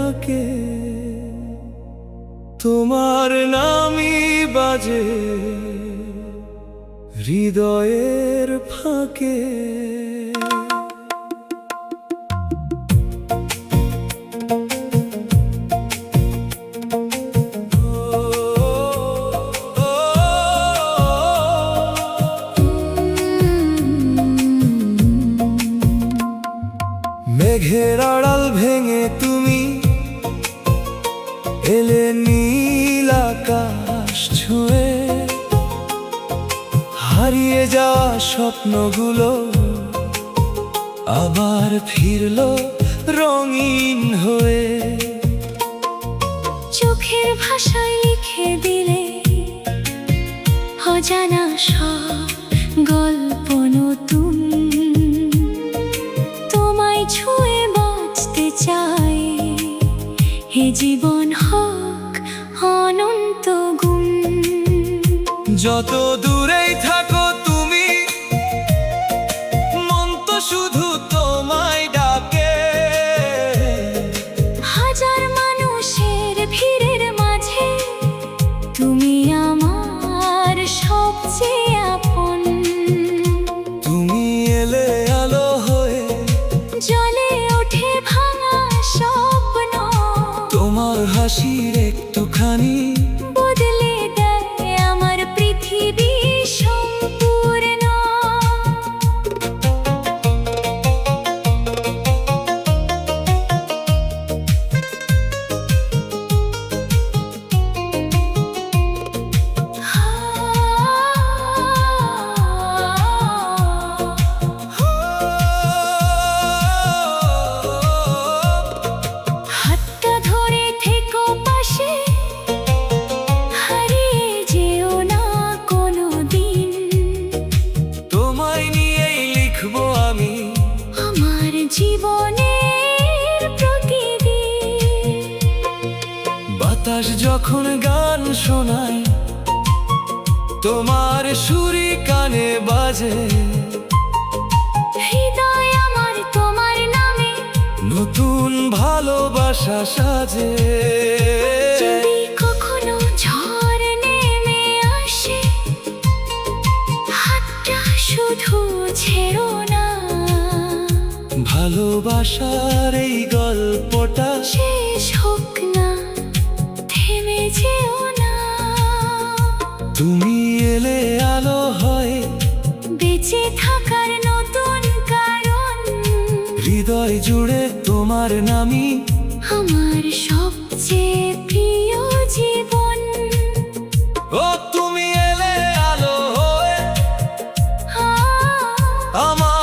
থাকে, তোমার নামই বাজে হৃদয়ের ফাঁকে। মেঘের আড়াল ভেঙে তুমি এলে নীল আকাশ ছুঁয়ে, হারিয়ে যাওয়া স্বপ্নগুলো আবার ফিরলো রঙিন হয়ে। চোখের ভাষায় লিখে দিলে অজানা সব গল্প নতুন, তোমায় ছুঁয়ে বাঁচতে চাই, হে জীবন হোক অনন্ত গুণ। যত দূরেই থাকো তুমি, মন তো শুধু তোমায় ডাকে। হাজার মানুষের ভিড়ের মাঝে তুমি আমার সবচেয়ে আপন। তুমি এলে আলো হয়ে, জলে ওঠে ভাঙা স্বপ্ন, তোমার হাসির একটুখানি বদলে দেয় আমার পৃথিবী সম্পূর্ণ। হাতটা ধরে থেকো পাশে, হারিয়ে যেও না কোনো দিন। তোমায় নিয়েই লিখবো আমি আমার জীবনের প্রতিদিন। বাতাস যখন গান শোনায়, তোমার সুরই কানে বাজে। হৃদয় আমার তোমার নামে নতুন ভালোবাসা সাজে। যদি কখনো ঝড় নেমে আসে, হাতটা শুধু ছেড়ো না। ভালোবাসার এই গল্পটা শেষ হোক না, থেমে যেও না। তুমি এলে আলো হয়, বেঁচে থাকার নতুন কারণ। হৃদয় জুড়ে তোমার নামই আমার সবচেয়ে প্রিয় জীবন। ও তুমি এলে আলো হয়ে, আ আমার